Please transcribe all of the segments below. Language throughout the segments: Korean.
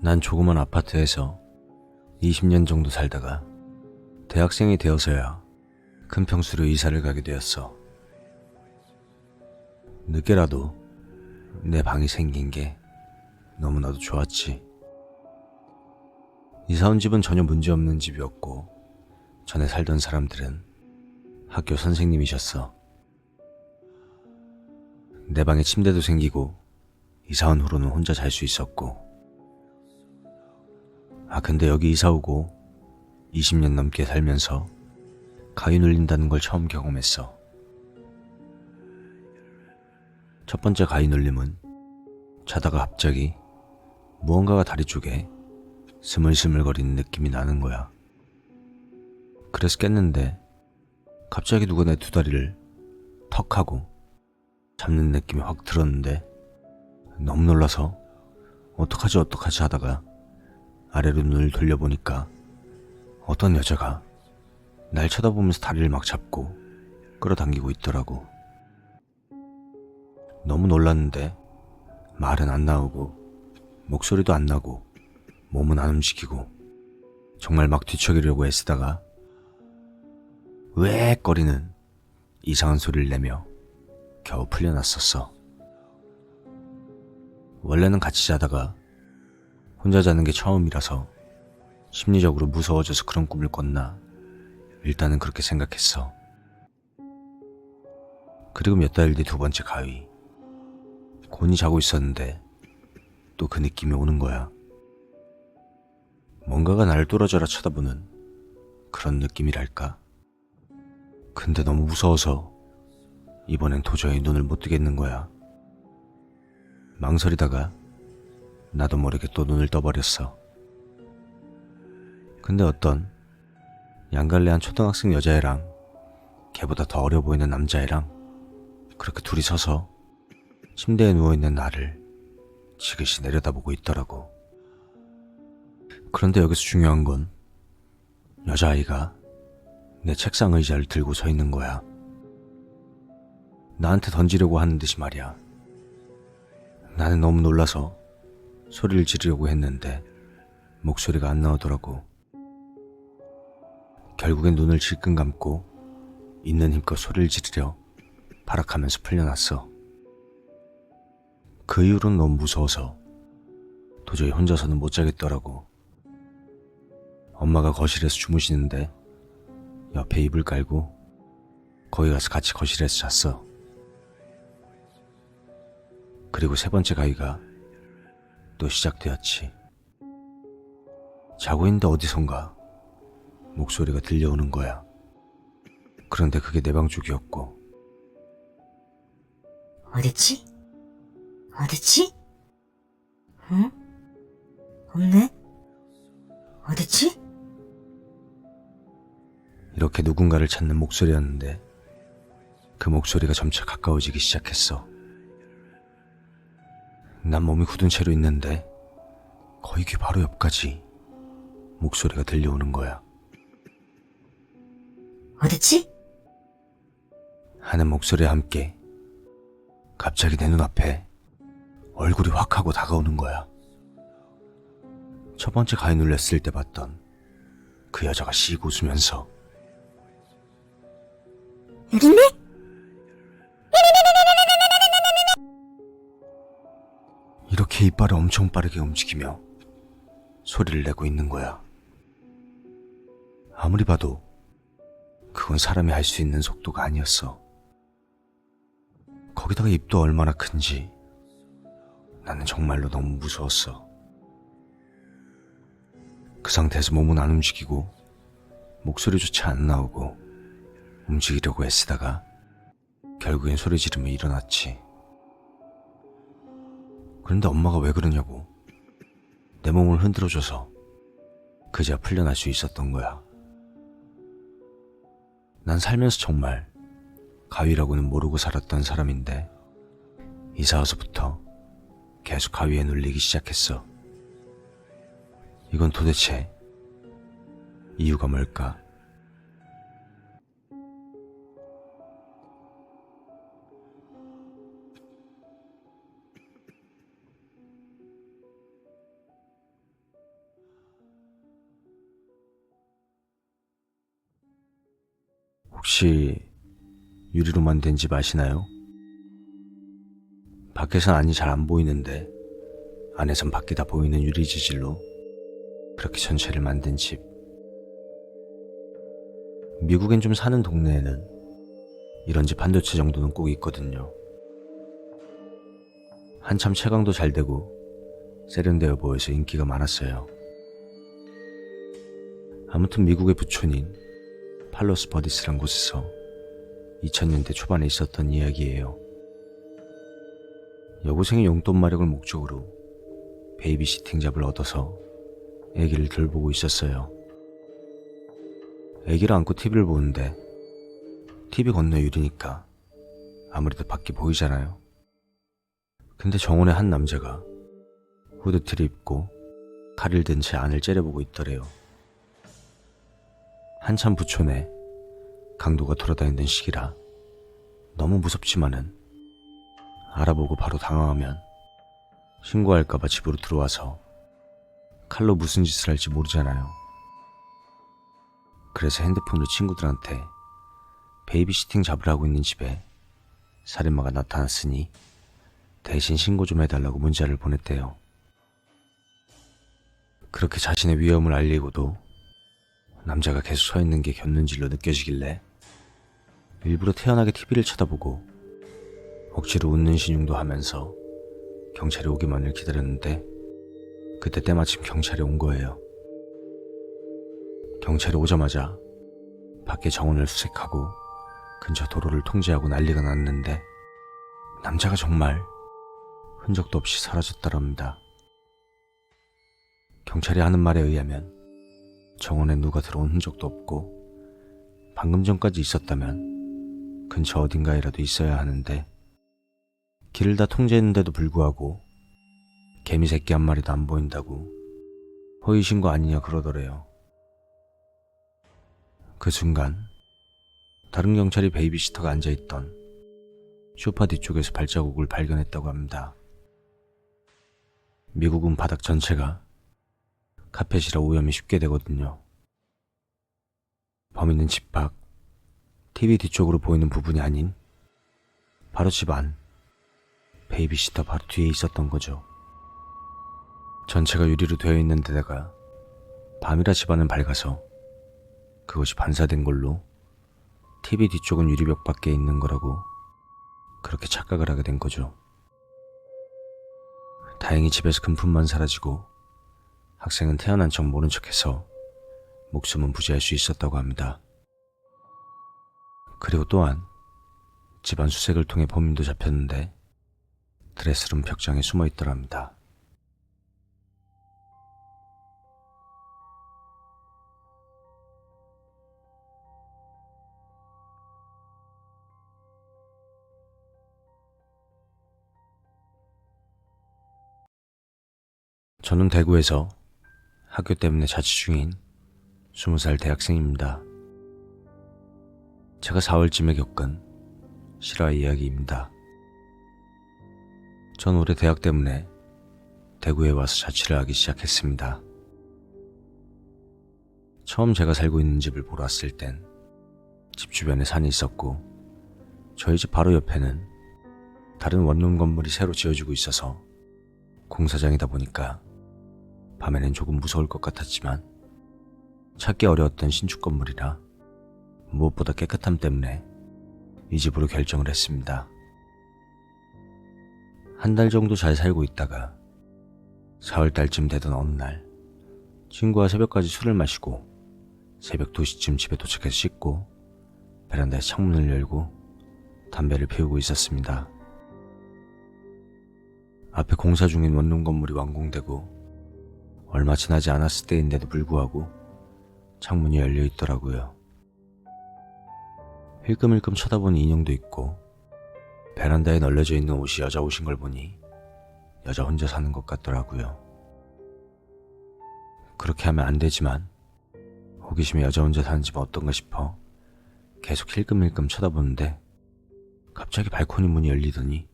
난 조그만 아파트에서 20년 정도 살다가 대학생이 되어서야 큰 평수로 이사를 가게 되었어. 늦게라도 내 방이 생긴 게 너무나도 좋았지. 이사 온 집은 전혀 문제없는 집이었고 전에 살던 사람들은 학교 선생님이셨어. 내 방에 침대도 생기고 이사 온 후로는 혼자 잘 수 있었고, 근데 여기 이사 오고 20년 넘게 살면서 가위 눌린다는 걸 처음 경험했어. 첫 번째 가위 눌림은 자다가 갑자기 무언가가 다리 쪽에 스물스물거리는 느낌이 나는 거야. 그래서 깼는데 갑자기 누가 내 두 다리를 턱 하고 잡는 느낌이 확 들었는데 너무 놀라서 어떡하지 하다가 아래로 눈을 돌려보니까 어떤 여자가 날 쳐다보면서 다리를 막 잡고 끌어당기고 있더라고. 너무 놀랐는데 말은 안 나오고 목소리도 안 나고 몸은 안 움직이고 정말 막 뒤척이려고 애쓰다가 으액 거리는 이상한 소리를 내며 겨우 풀려났었어. 원래는 같이 자다가 혼자 자는 게 처음이라서 심리적으로 무서워져서 그런 꿈을 꿨나, 일단은 그렇게 생각했어. 그리고 몇 달 뒤 두 번째 가위. 곤히 자고 있었는데 또 그 느낌이 오는 거야. 뭔가가 나를 뚫어져라 쳐다보는 그런 느낌이랄까. 근데 너무 무서워서 이번엔 도저히 눈을 못 뜨겠는 거야. 망설이다가 나도 모르게 또 눈을 떠버렸어. 근데 어떤 양갈래한 초등학생 여자애랑 걔보다 더 어려 보이는 남자애랑 그렇게 둘이 서서 침대에 누워있는 나를 지그시 내려다보고 있더라고. 그런데 여기서 중요한 건 여자아이가 내 책상 의자를 들고 서 있는 거야. 나한테 던지려고 하는 듯이 말이야. 나는 너무 놀라서 소리를 지르려고 했는데 목소리가 안 나오더라고. 결국엔 눈을 질끈 감고 있는 힘껏 소리를 지르려 발악하면서 풀려났어. 그 이후로는 너무 무서워서 도저히 혼자서는 못 자겠더라고. 엄마가 거실에서 주무시는데 옆에 이불 깔고 거기 가서 같이 거실에서 잤어. 그리고 세 번째 가위가 또 시작되었지. 자고 있는데 어디선가 목소리가 들려오는 거야. 그런데 그게 내 방 쪽이었고. 어딨지? 어딨지? 응? 없네? 어딨지? 이렇게 누군가를 찾는 목소리였는데 그 목소리가 점차 가까워지기 시작했어. 난 몸이 굳은 채로 있는데 거의 귀 바로 옆까지 목소리가 들려오는 거야. 어딨지? 하는 목소리와 함께 갑자기 내 눈앞에 얼굴이 확 하고 다가오는 거야. 첫 번째 가위 눌렸을 때 봤던 그 여자가 씩 웃으면서 여기 있네? 이렇게 이빨을 엄청 빠르게 움직이며 소리를 내고 있는 거야. 아무리 봐도 그건 사람이 할 수 있는 속도가 아니었어. 거기다가 입도 얼마나 큰지 나는 정말로 너무 무서웠어. 그 상태에서 몸은 안 움직이고 목소리조차 안 나오고 움직이려고 애쓰다가 결국엔 소리 지르며 일어났지. 그런데 엄마가 왜 그러냐고 내 몸을 흔들어줘서 그제야 풀려날 수 있었던 거야. 난 살면서 정말 가위라고는 모르고 살았던 사람인데 이사 와서부터 계속 가위에 눌리기 시작했어. 이건 도대체 이유가 뭘까? 혹시 유리로만 된 집 아시나요? 밖에선 안이 잘 안 보이는데 안에선 밖이 다 보이는 유리 재질로 그렇게 전체를 만든 집. 미국엔 좀 사는 동네에는 이런 집 한두 채 정도는 꼭 있거든요. 한참 채광도 잘 되고 세련되어 보여서 인기가 많았어요. 아무튼 미국의 부촌인 팔로스 버디스란 곳에서 2000년대 초반에 있었던 이야기예요. 여고생이 용돈 마련을 목적으로 베이비시팅 잡을 얻어서 아기를 돌보고 있었어요. 아기를 안고 TV를 보는데 TV 건너 유리니까 아무래도 밖이 보이잖아요. 근데 정원의 한 남자가 후드티를 입고 칼을 든 채 안을 째려보고 있더래요. 한참 부촌에 강도가 돌아다니던 시기라 너무 무섭지만은 알아보고 바로 당황하면 신고할까봐 집으로 들어와서 칼로 무슨 짓을 할지 모르잖아요. 그래서 핸드폰으로 친구들한테 베이비시팅 잡으라고 있는 집에 살인마가 나타났으니 대신 신고 좀 해달라고 문자를 보냈대요. 그렇게 자신의 위험을 알리고도 남자가 계속 서 있는 게 곁눈질로 느껴지길래 일부러 태연하게 TV를 쳐다보고 억지로 웃는 신용도 하면서 경찰이 오기만을 기다렸는데 그때 때마침 경찰이 온 거예요. 경찰이 오자마자 밖에 정원을 수색하고 근처 도로를 통제하고 난리가 났는데 남자가 정말 흔적도 없이 사라졌다랍니다. 경찰이 하는 말에 의하면 정원에 누가 들어온 흔적도 없고 방금 전까지 있었다면 근처 어딘가에라도 있어야 하는데 길을 다 통제했는데도 불구하고 개미 새끼 한 마리도 안 보인다고 허위신고 아니냐 그러더래요. 그 순간 다른 경찰이 베이비시터가 앉아있던 소파 뒤쪽에서 발자국을 발견했다고 합니다. 미국은 바닥 전체가 카펫이라 오염이 쉽게 되거든요. 범인은 집 밖, TV 뒤쪽으로 보이는 부분이 아닌 바로 집 안, 베이비시터 바로 뒤에 있었던 거죠. 전체가 유리로 되어 있는 데다가 밤이라 집안은 밝아서 그것이 반사된 걸로 TV 뒤쪽은 유리벽 밖에 있는 거라고 그렇게 착각을 하게 된 거죠. 다행히 집에서 금품만 사라지고 학생은 태어난 척 모른 척해서 목숨은 부지할 수 있었다고 합니다. 그리고 또한 집안 수색을 통해 범인도 잡혔는데 드레스룸 벽장에 숨어 있더랍니다. 저는 대구에서 학교 때문에 자취 중인 20살 대학생입니다. 제가 4월쯤에 겪은 실화 이야기입니다. 전 올해 대학 때문에 대구에 와서 자취를 하기 시작했습니다. 처음 제가 살고 있는 집을 보러 왔을 땐 집 주변에 산이 있었고 저희 집 바로 옆에는 다른 원룸 건물이 새로 지어지고 있어서 공사장이다 보니까 밤에는 조금 무서울 것 같았지만 찾기 어려웠던 신축 건물이라 무엇보다 깨끗함 때문에 이 집으로 결정을 했습니다. 한 달 정도 잘 살고 있다가 4월달쯤 되던 어느 날 친구와 새벽까지 술을 마시고 새벽 2시쯤 집에 도착해서 씻고 베란다에 창문을 열고 담배를 피우고 있었습니다. 앞에 공사 중인 원룸 건물이 완공되고 얼마 지나지 않았을 때인데도 불구하고 창문이 열려 있더라고요. 힐끔힐끔 쳐다본 인형도 있고 베란다에 널려져 있는 옷이 여자 옷인 걸 보니 여자 혼자 사는 것 같더라고요. 그렇게 하면 안 되지만 호기심에 여자 혼자 사는 집은 어떤가 싶어 계속 힐끔힐끔 쳐다보는데 갑자기 발코니 문이 열리더니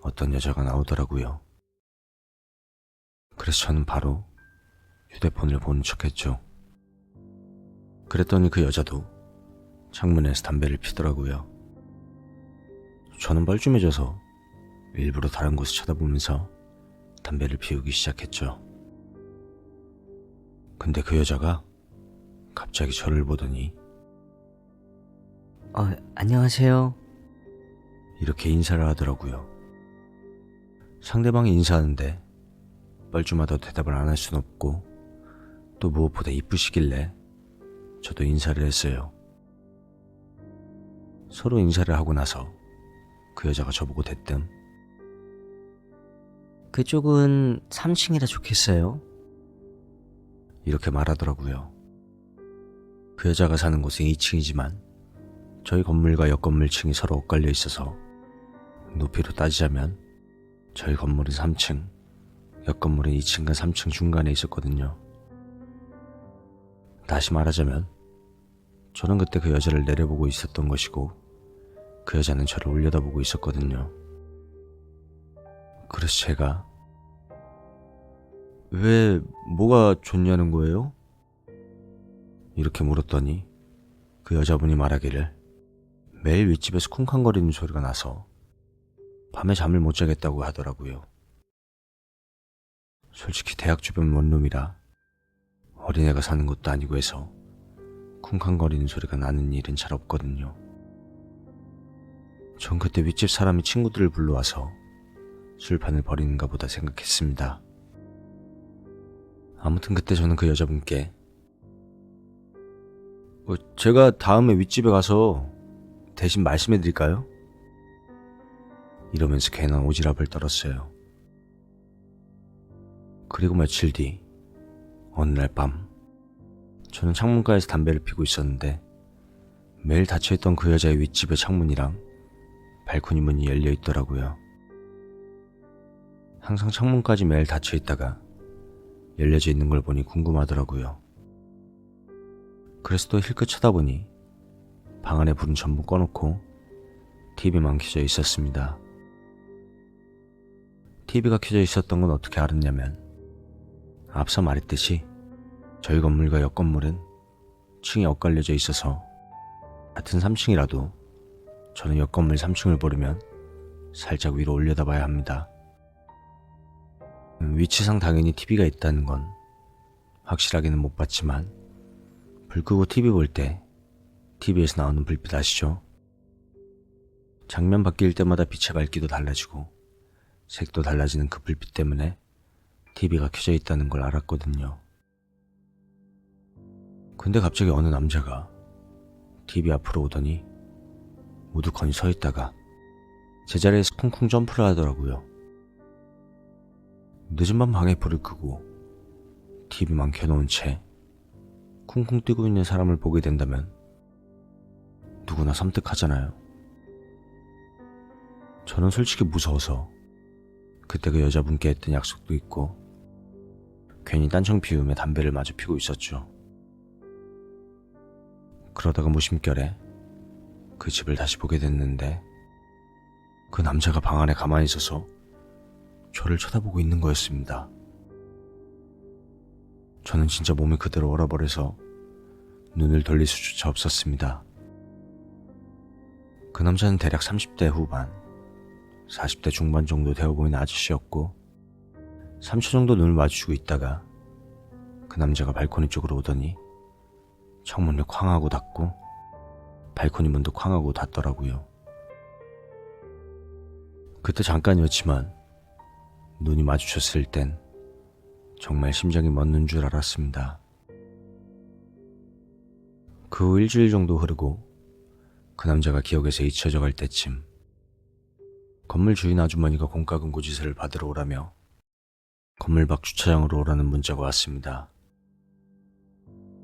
어떤 여자가 나오더라고요. 그래서 저는 바로 휴대폰을 보는 척했죠. 그랬더니 그 여자도 창문에서 담배를 피더라고요. 저는 뻘쭘해져서 일부러 다른 곳을 쳐다보면서 담배를 피우기 시작했죠. 근데 그 여자가 갑자기 저를 보더니 안녕하세요. 이렇게 인사를 하더라고요. 상대방이 인사하는데 뻘쭘하다고 대답을 안 할 순 없고 또 무엇보다 이쁘시길래 저도 인사를 했어요. 서로 인사를 하고 나서 그 여자가 저보고 대뜸 그쪽은 3층이라 좋겠어요. 이렇게 말하더라고요. 그 여자가 사는 곳은 2층이지만 저희 건물과 옆 건물층이 서로 엇갈려 있어서 높이로 따지자면 저희 건물은 3층, 옆 건물은 2층과 3층 중간에 있었거든요. 다시 말하자면 저는 그때 그 여자를 내려보고 있었던 것이고 그 여자는 저를 올려다보고 있었거든요. 그래서 제가 왜 뭐가 좋냐는 거예요? 이렇게 물었더니 그 여자분이 말하기를 매일 윗집에서 쿵쾅거리는 소리가 나서 밤에 잠을 못 자겠다고 하더라고요. 솔직히 대학 주변 원룸이라 어린애가 사는 것도 아니고 해서 쿵쾅거리는 소리가 나는 일은 잘 없거든요. 전 그때 윗집 사람이 친구들을 불러와서 술판을 벌이는가 보다 생각했습니다. 아무튼 그때 저는 그 여자분께 제가 다음에 윗집에 가서 대신 말씀해 드릴까요? 이러면서 괜한 오지랖을 떨었어요. 그리고 며칠 뒤 어느 날 밤 저는 창문가에서 담배를 피고 있었는데 매일 닫혀있던 그 여자의 윗집의 창문이랑 발코니 문이 열려 있더라고요. 항상 창문까지 매일 닫혀있다가 열려져 있는 걸 보니 궁금하더라고요. 그래서 또 힐끗 쳐다보니 방 안에 불은 전부 꺼놓고 TV만 켜져 있었습니다. TV가 켜져 있었던 건 어떻게 알았냐면 앞서 말했듯이 저희 건물과 옆 건물은 층이 엇갈려져 있어서 같은 3층이라도 저는 옆 건물 3층을 보려면 살짝 위로 올려다봐야 합니다. 위치상 당연히 TV가 있다는 건 확실하게는 못 봤지만 불 끄고 TV 볼 때 TV에서 나오는 불빛 아시죠? 장면 바뀔 때마다 빛의 밝기도 달라지고 색도 달라지는 그 불빛 때문에 TV가 켜져 있다는 걸 알았거든요. 근데 갑자기 어느 남자가 TV 앞으로 오더니 우두커니 서 있다가 제자리에서 쿵쿵 점프를 하더라고요. 늦은 밤 방에 불을 끄고 TV만 켜놓은 채 쿵쿵 뛰고 있는 사람을 보게 된다면 누구나 섬뜩하잖아요. 저는 솔직히 무서워서 그때 그 여자분께 했던 약속도 있고 괜히 딴청 피우며 담배를 마저 피고 있었죠. 그러다가 무심결에 그 집을 다시 보게 됐는데 그 남자가 방 안에 가만히 있어서 저를 쳐다보고 있는 거였습니다. 저는 진짜 몸이 그대로 얼어버려서 눈을 돌릴 수조차 없었습니다. 그 남자는 대략 30대 후반, 40대 중반 정도 되어 보이는 아저씨였고 3초 정도 눈을 마주치고 있다가 그 남자가 발코니 쪽으로 오더니 창문을 쾅 하고 닫고 발코니 문도 쾅 하고 닫더라고요. 그때 잠깐이었지만 눈이 마주쳤을 땐 정말 심장이 멎는 줄 알았습니다. 그 후 일주일 정도 흐르고 그 남자가 기억에서 잊혀져 갈 때쯤 건물 주인 아주머니가 공과금 고지서를 받으러 오라며 건물 밖 주차장으로 오라는 문자가 왔습니다.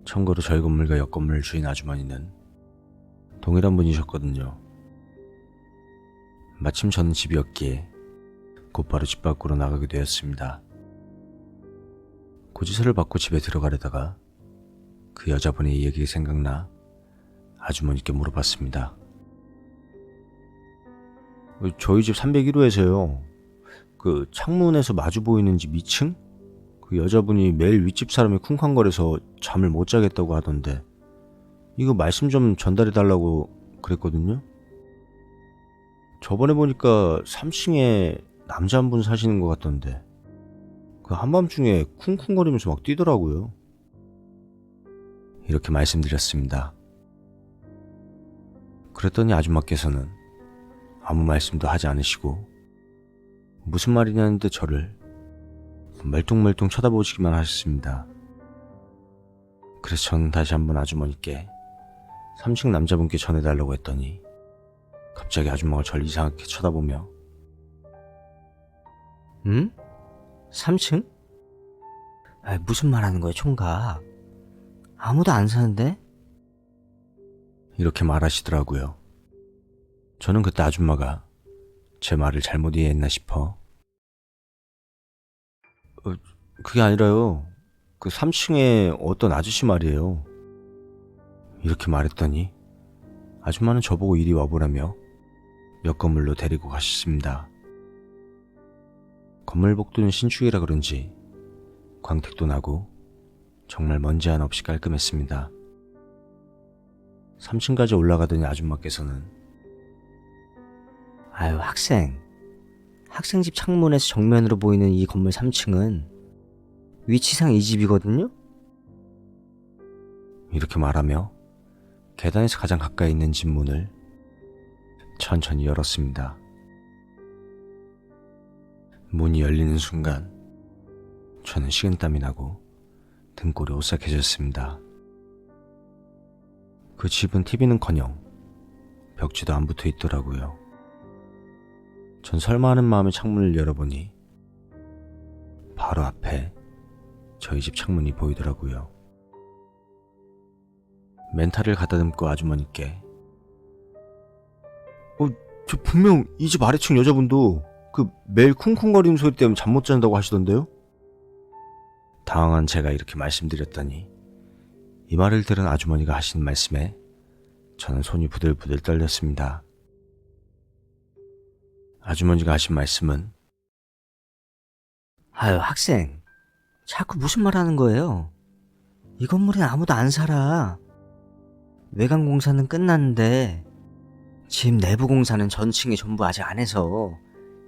참고로 저희 건물과 옆 건물 주인 아주머니는 동일한 분이셨거든요. 마침 저는 집이었기에 곧바로 집 밖으로 나가게 되었습니다. 고지서를 받고 집에 들어가려다가 그 여자분의 얘기가 생각나 아주머니께 물어봤습니다. 저희 집 301호에서요. 그 창문에서 마주 보이는 집 2층? 그 여자분이 매일 윗집 사람이 쿵쾅거려서 잠을 못 자겠다고 하던데 이거 말씀 좀 전달해달라고 그랬거든요. 저번에 보니까 3층에 남자 한 분 사시는 것 같던데 그 한밤중에 쿵쿵거리면서 막 뛰더라고요. 이렇게 말씀드렸습니다. 그랬더니 아줌마께서는 아무 말씀도 하지 않으시고 무슨 말이냐는 듯 저를 멀뚱멀뚱 쳐다보시기만 하셨습니다. 그래서 저는 다시 한번 아주머니께 3층 남자분께 전해달라고 했더니 갑자기 아줌마가 저를 이상하게 쳐다보며 3층? 무슨 말 하는 거야, 총각? 아무도 안 사는데? 이렇게 말하시더라고요. 저는 그때 아줌마가 제 말을 잘못 이해했나 싶어 그게 아니라요. 그 3층에 어떤 아저씨 말이에요. 이렇게 말했더니 아줌마는 저보고 이리 와보라며 옆 건물로 데리고 가셨습니다. 건물 복도는 신축이라 그런지 광택도 나고 정말 먼지 하나 없이 깔끔했습니다. 3층까지 올라가더니 아줌마께서는 학생 집 창문에서 정면으로 보이는 이 건물 3층은 위치상 이 집이거든요? 이렇게 말하며 계단에서 가장 가까이 있는 집 문을 천천히 열었습니다. 문이 열리는 순간 저는 식은땀이 나고 등골이 오싹해졌습니다. 그 집은 TV는커녕 벽지도 안 붙어 있더라고요. 전 설마 하는 마음에 창문을 열어보니 바로 앞에 저희 집 창문이 보이더라고요. 멘탈을 가다듬고 아주머니께 저 분명 이 집 아래층 여자분도 그 매일 쿵쿵거리는 소리 때문에 잠 못 잔다고 하시던데요? 당황한 제가 이렇게 말씀드렸더니 이 말을 들은 아주머니가 하신 말씀에 저는 손이 부들부들 떨렸습니다. 아주머니가 하신 말씀은 학생, 자꾸 무슨 말 하는 거예요? 이 건물엔 아무도 안 살아. 외관 공사는 끝났는데 집 내부 공사는 전층이 전부 아직 안 해서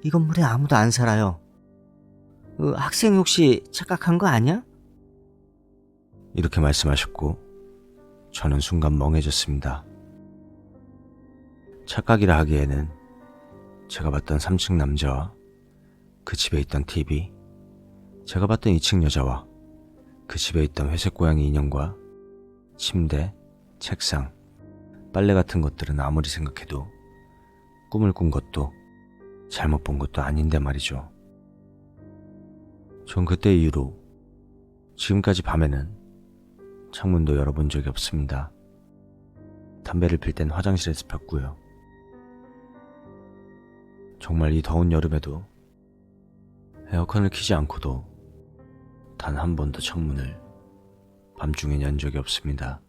이 건물에 아무도 안 살아요. 학생이 혹시 착각한 거 아니야? 이렇게 말씀하셨고 저는 순간 멍해졌습니다. 착각이라 하기에는 제가 봤던 3층 남자와 그 집에 있던 TV, 제가 봤던 2층 여자와 그 집에 있던 회색 고양이 인형과 침대, 책상, 빨래 같은 것들은 아무리 생각해도 꿈을 꾼 것도 잘못 본 것도 아닌데 말이죠. 전 그때 이후로 지금까지 밤에는 창문도 열어본 적이 없습니다. 담배를 필 땐 화장실에서 폈고요. 정말 이 더운 여름에도 에어컨을 켜지 않고도 단 한 번도 창문을 밤중에 연 적이 없습니다.